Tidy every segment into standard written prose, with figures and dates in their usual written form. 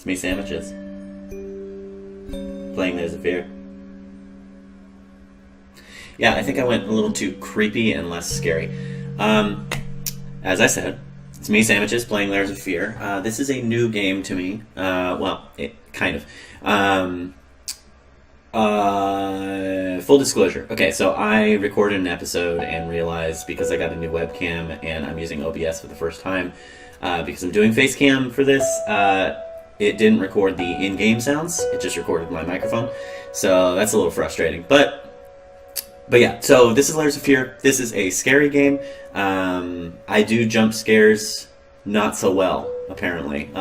me sandwiches. Playing There's a Fear. Yeah, I think I went a little too creepy and less scary. As I said, it's me sandwiches playing Layers of Fear. This is a new game to me. Kind of. Full disclosure. Okay, so I recorded an episode and realized because I got a new webcam and I'm using OBS for the first time, because I'm doing face cam for this, it didn't record the in-game sounds. It just recorded my microphone. So that's a little frustrating. But yeah, so this is Layers of Fear. This is a scary game. I do jump scares not so well, apparently.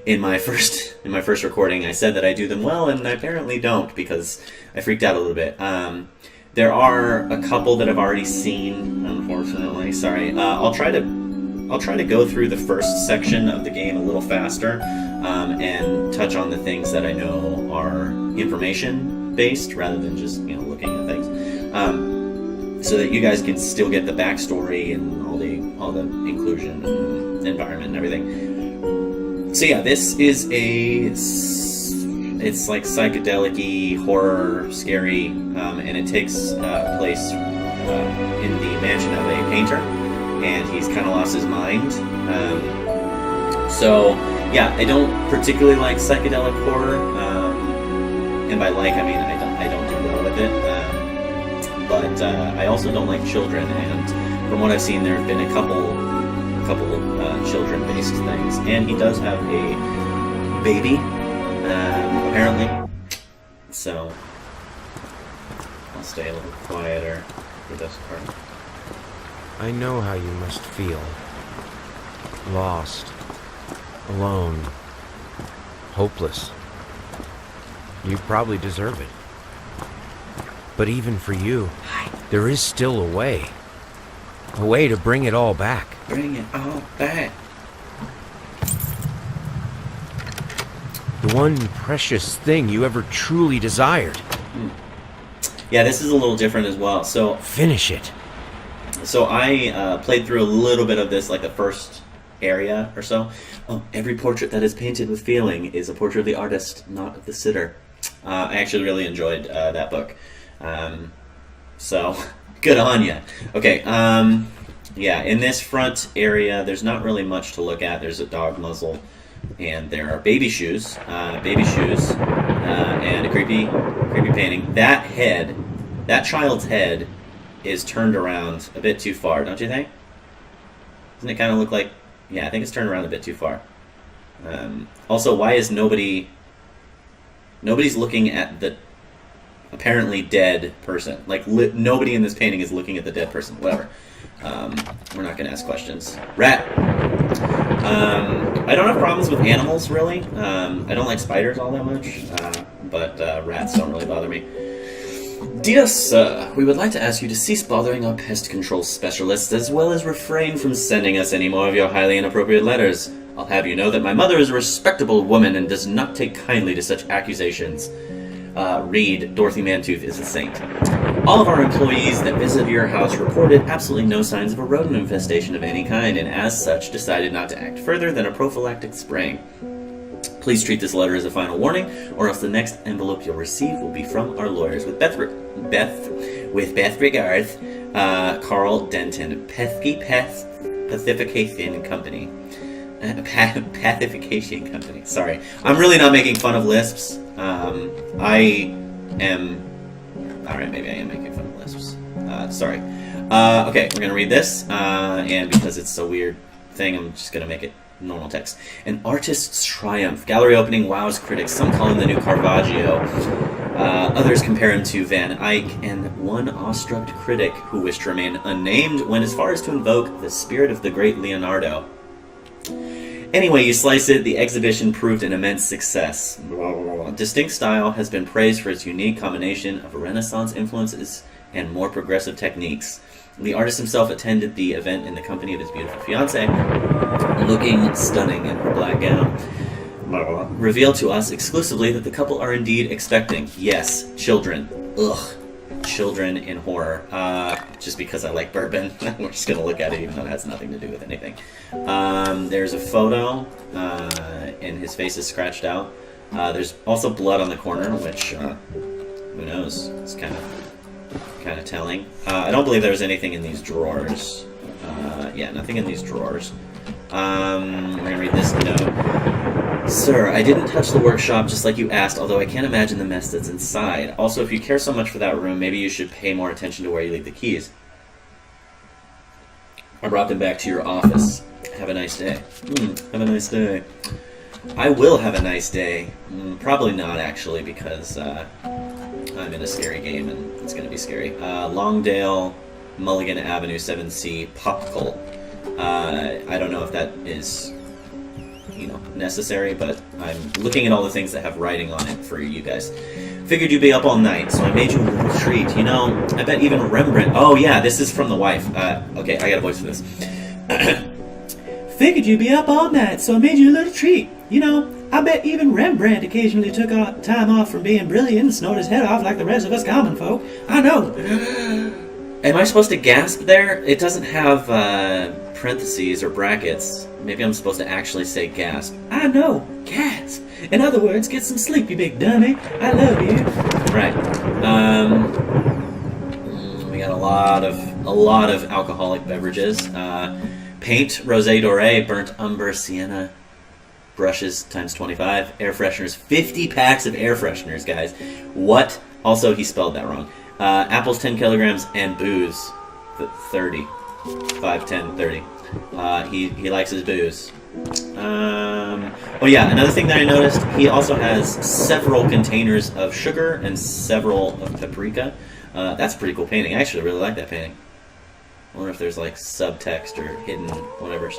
In my first recording, I said that I do them well, and I apparently don't because I freaked out a little bit. There are a couple that I've already seen, unfortunately. Sorry. I'll try to go through the first section of the game a little faster, and touch on the things that I know are information based rather than just looking at things, so that you guys can still get the backstory and all the inclusion and environment and everything. So yeah, this is it's like psychedelic-y, horror, scary, and it takes place in the mansion of a painter, and he's kind of lost his mind. So yeah, I don't particularly like psychedelic horror, and by like I mean I don't do well with it. But I also don't like children, and from what I've seen, there have been a couple children-based things, and he does have a baby, apparently. So I'll stay a little quieter for this part. I know how you must feel. Lost. Alone. Hopeless. You probably deserve it. But even for you, there is still a way. A way to bring it all back. Bring it all back. The one precious thing you ever truly desired. Yeah, this is a little different as well. So finish it. So I played through a little bit of this, like the first area or so. Oh, every portrait that is painted with feeling is a portrait of the artist, not of the sitter. I actually really enjoyed that book. So good on ya. Okay. Yeah, in this front area, there's not really much to look at. There's a dog muzzle, and there are baby shoes, and a creepy painting. That child's head is turned around a bit too far, don't you think? Doesn't it kind of look like... Yeah, I think it's turned around a bit too far. Also, why is nobody's looking at the apparently dead person? Like, nobody in this painting is looking at the dead person. Whatever. We're not going to ask questions. Rat. I don't have problems with animals, really. I don't like spiders all that much, but rats don't really bother me. Dear sir, we would like to ask you to cease bothering our pest control specialists, as well as refrain from sending us any more of your highly inappropriate letters. I'll have you know that my mother is a respectable woman and does not take kindly to such accusations. Read, Dorothy Mantooth is a saint. All of our employees that visited your house reported absolutely no signs of a rodent infestation of any kind, and as such decided not to act further than a prophylactic spraying. Please treat this letter as a final warning, or else the next envelope you'll receive will be from our lawyers. With best regards, Carl Denton, Pathification Company. Pathification Company. Sorry, I'm really not making fun of lisps. I am. All right, maybe I am making fun of lisps. Sorry. Okay, we're gonna read this, and because it's a weird thing, I'm just gonna make it normal text. An artist's triumph. Gallery opening wows critics. Some call him the new Caravaggio. Others compare him to Van Eyck, and one awestruck critic who wished to remain unnamed went as far as to invoke the spirit of the great Leonardo. Anyway, you slice it, the exhibition proved an immense success. Distinct style has been praised for its unique combination of Renaissance influences and more progressive techniques. The artist himself attended the event in the company of his beautiful fiancée, looking stunning in her black gown. Revealed to us exclusively that the couple are indeed expecting. Yes, children. Ugh. children in horror, just because I like bourbon. We're just going to look at it even though it has nothing to do with anything. There's a photo, and his face is scratched out. There's also blood on the corner, which, who knows? It's kind of telling. I don't believe there was anything in these drawers. Yeah, nothing in these drawers. We're going to read this note. Sir, I didn't touch the workshop just like you asked, although I can't imagine the mess that's inside. Also, if you care so much for that room, maybe you should pay more attention to where you leave the keys. I brought them back to your office. Have a nice day. Have a nice day. I will have a nice day. Probably not, actually, because I'm in a scary game, and it's going to be scary. Longdale, Mulligan Avenue, 7C, Popcult. I don't know if that is, necessary, but I'm looking at all the things that have writing on it for you guys. Figured you'd be up all night, so I made you a little treat. I bet even Rembrandt... Oh, yeah, this is from the wife. Okay, I got a voice for this. Figured you'd be up all night, so I made you a little treat. I bet even Rembrandt occasionally took time off from being brilliant and snored his head off like the rest of us common folk. I know. Am I supposed to gasp there? It doesn't have parentheses or brackets. Maybe I'm supposed to actually say gasp. I know. Gasp. In other words, get some sleep, you big dummy. I love you. Right. We got a lot of alcoholic beverages. Paint, rosé doré, burnt umber, sienna. Brushes times 25. Air fresheners. 50 packs of air fresheners, guys. What? Also, he spelled that wrong. Apples 10 kilograms and booze 30. 5, 10, 30. He likes his booze. Oh yeah, another thing that I noticed, he also has several containers of sugar and several of paprika. That's a pretty cool painting. I actually really like that painting. I wonder if there's like subtext or hidden whatever.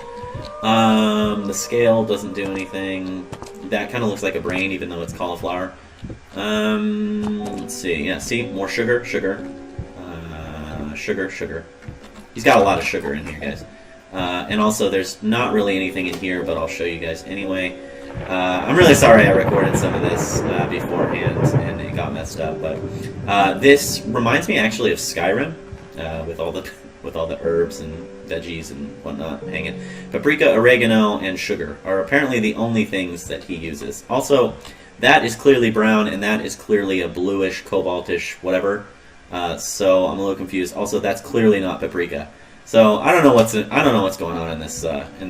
The scale doesn't do anything. That kind of looks like a brain, even though it's cauliflower. Let's see. Yeah, see, more sugar. Sugar. He's got a lot of sugar in here, guys. And also, there's not really anything in here, but I'll show you guys anyway. I'm really sorry I recorded some of this beforehand and it got messed up, but this reminds me actually of Skyrim, with all the herbs and veggies and whatnot hanging. Paprika, oregano, and sugar are apparently the only things that he uses. Also, that is clearly brown, and that is clearly a bluish, cobaltish, whatever. So I'm a little confused. Also, that's clearly not paprika. So I don't know what's going on in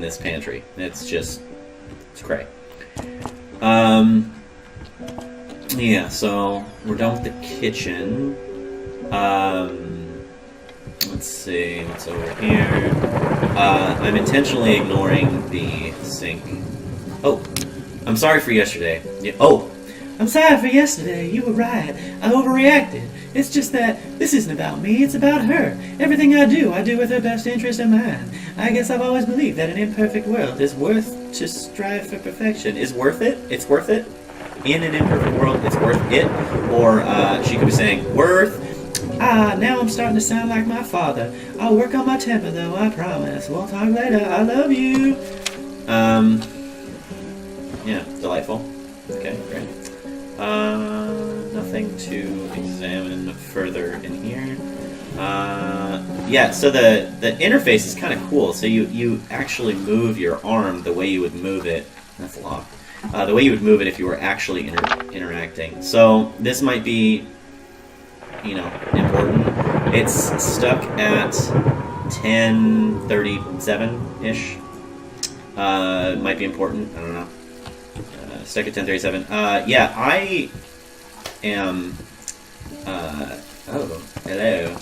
this pantry. It's cray. Yeah. So we're done with the kitchen. Let's see what's over here. I'm intentionally ignoring the sink. Oh, I'm sorry for yesterday. Yeah, oh, I'm sorry for yesterday. You were right. I overreacted. It's just that this isn't about me, it's about her. Everything I do with her best interest in mind. I guess I've always believed that an imperfect world is worth to strive for perfection. Is worth it? It's worth it? In an imperfect world, it's worth it? Or she could be saying, worth? Now I'm starting to sound like my father. I'll work on my temper, though, I promise. We'll talk later. I love you. Yeah, delightful. Okay, great. Nothing to examine further in here. Yeah, so the interface is kind of cool. So you actually move your arm the way you would move it. That's locked. The way you would move it if you were actually interacting. So this might be, important. It's stuck at 1037-ish. Might be important. I don't know. Stuck at 1037. Yeah, I am... oh, hello.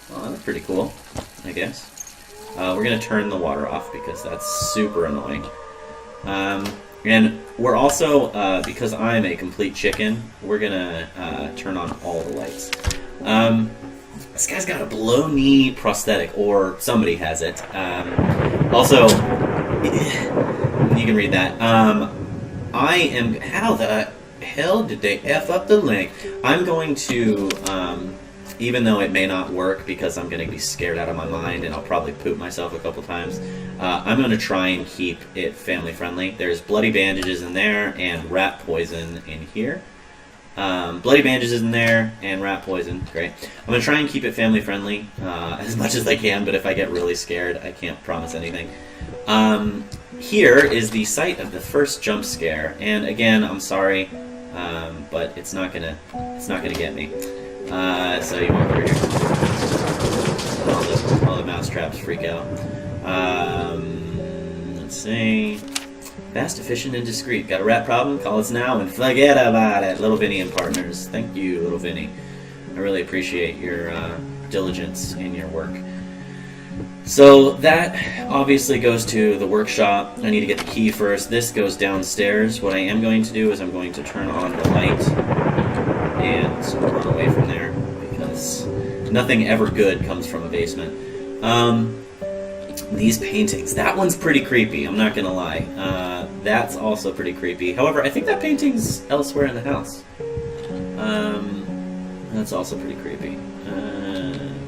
Well, that's pretty cool, I guess. We're going to turn the water off because that's super annoying. And we're also, because I'm a complete chicken, we're going to turn on all the lights. This guy's got a below-knee prosthetic, or somebody has it. Also, you can read that. I am... How the hell did they F up the link? I'm going to, even though it may not work because I'm going to be scared out of my mind and I'll probably poop myself a couple times, I'm going to try and keep it family friendly. There's bloody bandages in there and rat poison in here. Bloody bandages is in there, and rat poison. Great. I'm going to try and keep it family friendly as much as I can, but if I get really scared, I can't promise anything. Here is the site of the first jump scare, and again, I'm sorry, but it's not gonna get me. So you walk over here. All the mouse traps freak out. Let's see. Fast, efficient, and discreet. Got a rat problem? Call us now and forget about it. Little Vinny and Partners. Thank you, Little Vinny. I really appreciate your diligence in your work. So that obviously goes to the workshop. I need to get the key first. This goes downstairs. What I am going to do is I'm going to turn on the light and run away from there because nothing ever good comes from a basement. These paintings. That one's pretty creepy, I'm not gonna lie. That's also pretty creepy. However, I think that painting's elsewhere in the house. That's also pretty creepy.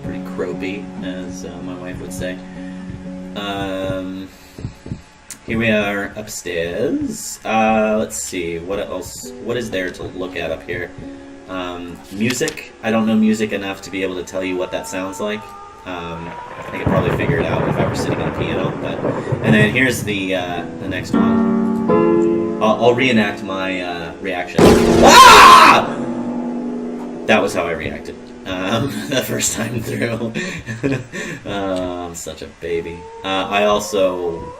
Pretty cropey, as my wife would say. Here we are upstairs. Let's see, what else? What is there to look at up here? Music. I don't know music enough to be able to tell you what that sounds like. I could probably figure it out if I were sitting on a piano. And then here's the next one. I'll reenact my reaction. Ah! That was how I reacted the first time through. I'm such a baby. I also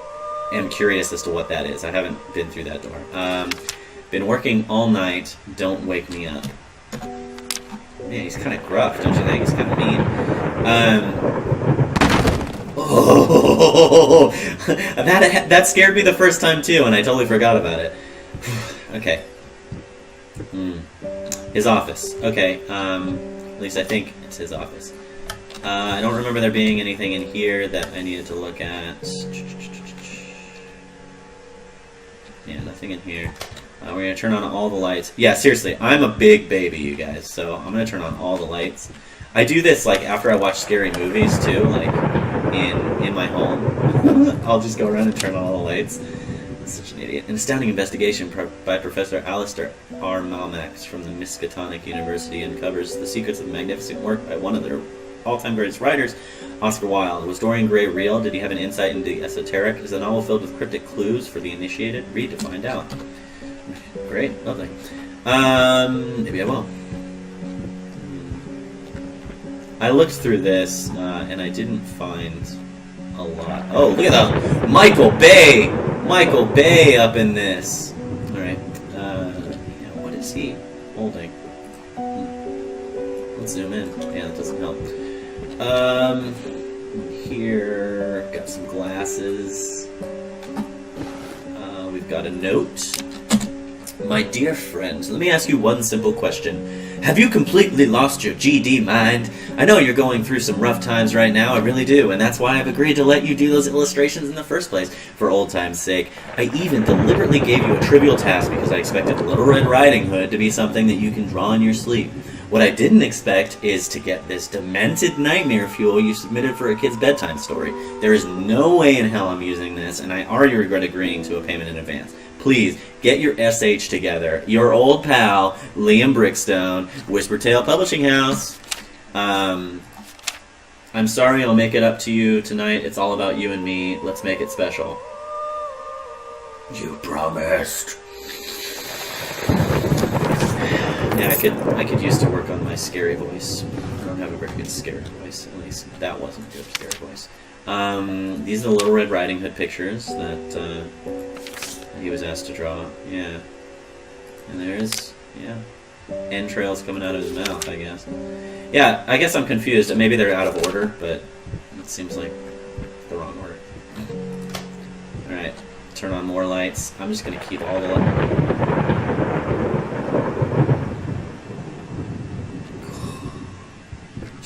am curious as to what that is. I haven't been through that door. Been working all night. Don't wake me up. Man, he's kind of gruff, don't you think? He's kind of mean. Oh, that scared me the first time too, and I totally forgot about it. Okay. His office. Okay. At least I think it's his office. I don't remember there being anything in here that I needed to look at. Yeah, nothing in here. We're going to turn on all the lights. Yeah, seriously, I'm a big baby, you guys, so I'm going to turn on all the lights. I do this, like, after I watch scary movies, too, like, in my home. I'll just go around and turn on all the lights. I'm such an idiot. An astounding investigation by Professor Alistair R. Malmax from the Miskatonic University uncovers the secrets of magnificent work by one of their all-time greatest writers, Oscar Wilde. Was Dorian Gray real? Did he have an insight into the esoteric? Is the novel filled with cryptic clues for the initiated? Read to find out. Great, lovely. Maybe I will. I looked through this, and I didn't find a lot. Oh, look at that! Michael Bay! Michael Bay up in this! Alright. Yeah, what is he holding? Let's zoom in. Yeah, that doesn't help. Here, got some glasses. We've got a note. My dear friend, let me ask you one simple question. Have you completely lost your GD mind? I know you're going through some rough times right now, I really do, and that's why I've agreed to let you do those illustrations in the first place, for old time's sake. I even deliberately gave you a trivial task because I expected Little Red Riding Hood to be something that you can draw in your sleep. What I didn't expect is to get this demented nightmare fuel you submitted for a kid's bedtime story. There is no way in hell I'm using this, and I already regret agreeing to a payment in advance. Please, get your SH together. Your old pal, Liam Brickstone, Whispertail Publishing House. I'm sorry, I'll make it up to you tonight. It's all about you and me. Let's make it special. You promised. Yeah, I could use to work on my scary voice. I don't have a very good scary voice, at least that wasn't a good scary voice. These are the Little Red Riding Hood pictures that he was asked to draw. Yeah. And there's, yeah, entrails coming out of his mouth, I guess. Yeah, I guess I'm confused. Maybe they're out of order, but it seems like the wrong order. Alright, turn on more lights. I'm just going to keep all the lights.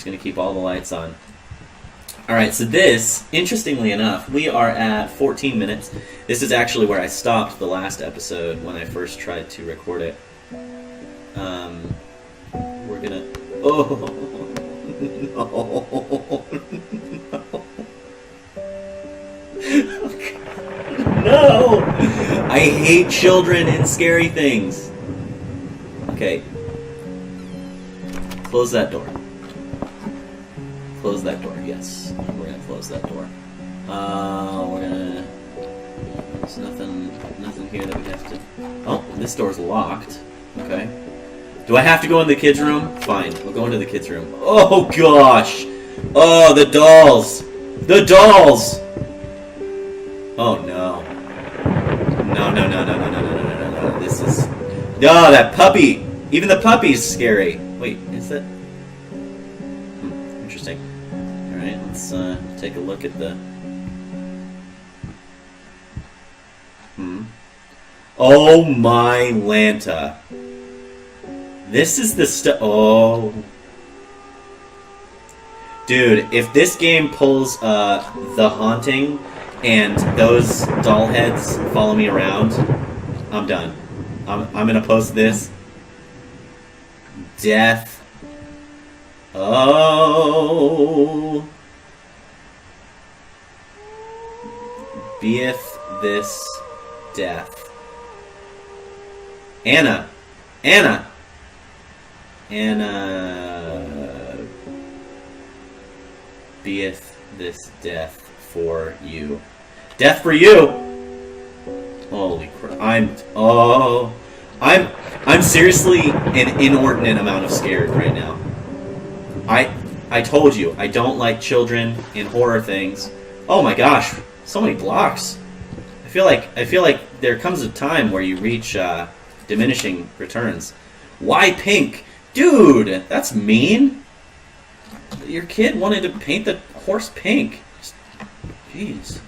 Going to keep all the lights on. Alright, so this, interestingly enough, we are at 14 minutes. This is actually where I stopped the last episode when I first tried to record it. We're gonna... Oh, no. No! I hate children and scary things. Okay, Close that door. Close that door, yes. We're gonna close that door. We're gonna... There's nothing here that we have to... Oh, this door's locked. Okay. Do I have to go in the kids' room? Fine, we'll go into the kids' room. Oh, gosh! Oh, the dolls! The dolls! Oh, no. No. This is... No, that puppy! Even the puppy's scary. Wait, is that... Interesting. Alright, let's take a look at the... Oh my Lanta. This is the stuff... Oh. Dude, if this game pulls The Haunting and those doll heads follow me around, I'm done. I'm gonna post this. Death. Oh. Beeth this death. Anna. Beeth this death for you. Death for you! Holy crap. I'm seriously an inordinate amount of scared right now. I told you, I don't like children in horror things. Oh my gosh, so many blocks. I feel like there comes a time where you reach diminishing returns. Why pink? Dude, that's mean. Your kid wanted to paint the horse pink. Jeez.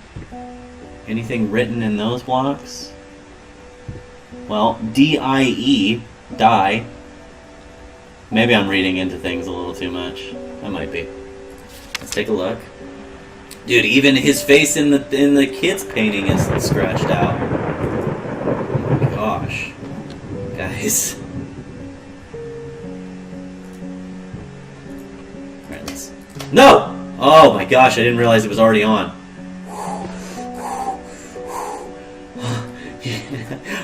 Anything written in those blocks? Well, D-I-E, die. Maybe I'm reading into things a little too much. I might be. Let's take a look. Dude, even his face in the kid's painting is scratched out. Oh my gosh. Guys. Alright, let's... No! Oh my gosh, I didn't realize it was already on.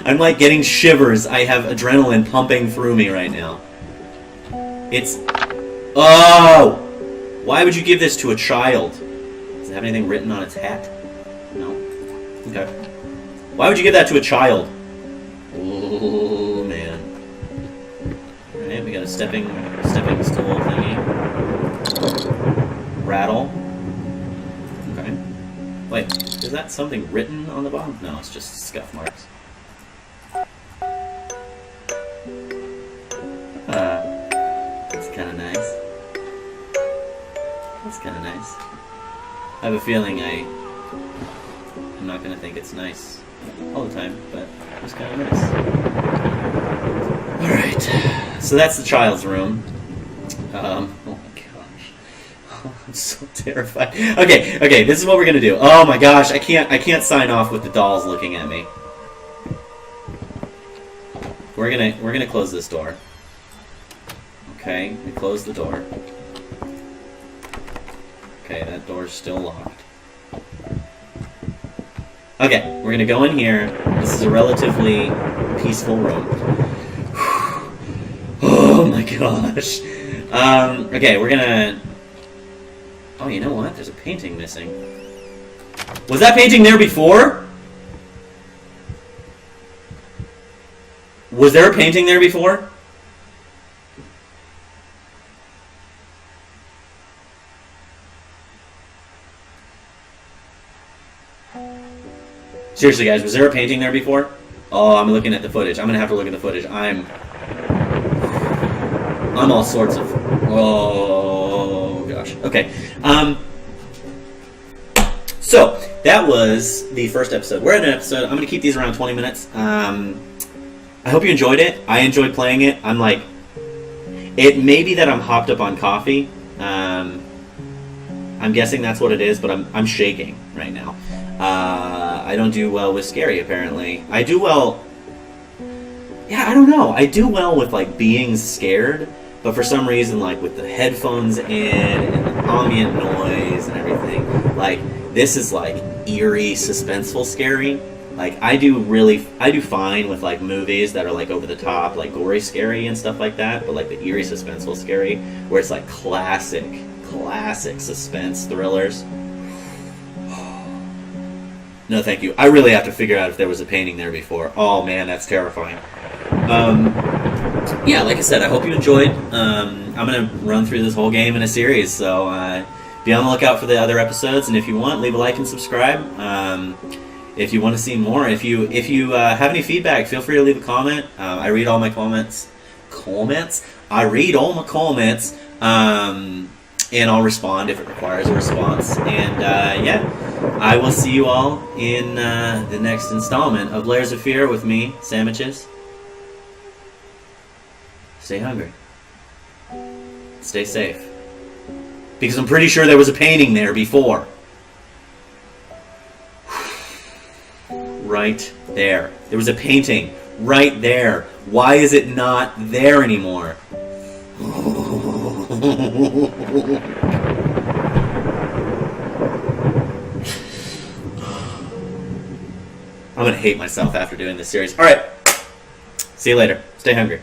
I'm like getting shivers. I have adrenaline pumping through me right now. It's... Oh! Why would you give this to a child? Does it have anything written on its hat? No? Okay. Why would you give that to a child? Oh, man. Alright, we got a stepping stool thingy. Rattle. Okay. Wait, is that something written on the bottom? No, it's just scuff marks. That's kind of nice. That's kind of nice. I have a feeling I'm not going to think it's nice all the time, but it's kind of nice. Alright, so that's the child's room. Oh my gosh. Oh, I'm so terrified. Okay, this is what we're going to do. Oh my gosh, I can't sign off with the dolls looking at me. We're gonna close this door. Okay, we close the door. Okay, that door's still locked. Okay, we're gonna go in here. This is a relatively peaceful room. Oh my gosh. Okay, we're gonna... Oh, you know what? There's a painting missing. Was that painting there before? Was there a painting there before? Seriously, guys, was there a painting there before? Oh, I'm looking at the footage. I'm gonna have to look at the footage. I'm all sorts of... Oh, gosh. Okay. So, that was the first episode. We're at an episode. I'm gonna keep these around 20 minutes. I hope you enjoyed it. I enjoyed playing it. I'm like... It may be that I'm hopped up on coffee. I'm guessing that's what it is, but I'm shaking right now. I don't do well with scary, apparently. I do well... Yeah, I don't know. I do well with, like, being scared, but for some reason, like, with the headphones in and the ambient noise and everything, like, this is, like, eerie, suspenseful scary. Like, I do fine with, like, movies that are, like, over the top, like, gory scary and stuff like that, but, like, the eerie suspenseful scary, where it's, like, classic suspense thrillers. No, thank you. I really have to figure out if there was a painting there before. Oh, man, that's terrifying. Yeah, like I said, I hope you enjoyed. I'm going to run through this whole game in a series, so be on the lookout for the other episodes, and if you want, leave a like and subscribe. If you want to see more, if you have any feedback, feel free to leave a comment. I read all my comments. I read all my comments, and I'll respond if it requires a response. And yeah, I will see you all in the next installment of Layers of Fear with me, Sandwiches. Stay hungry. Stay safe. Because I'm pretty sure there was a painting there before. Right there. There was a painting right there. Why is it not there anymore? I'm gonna hate myself after doing this series. Alright. See you later. Stay hungry.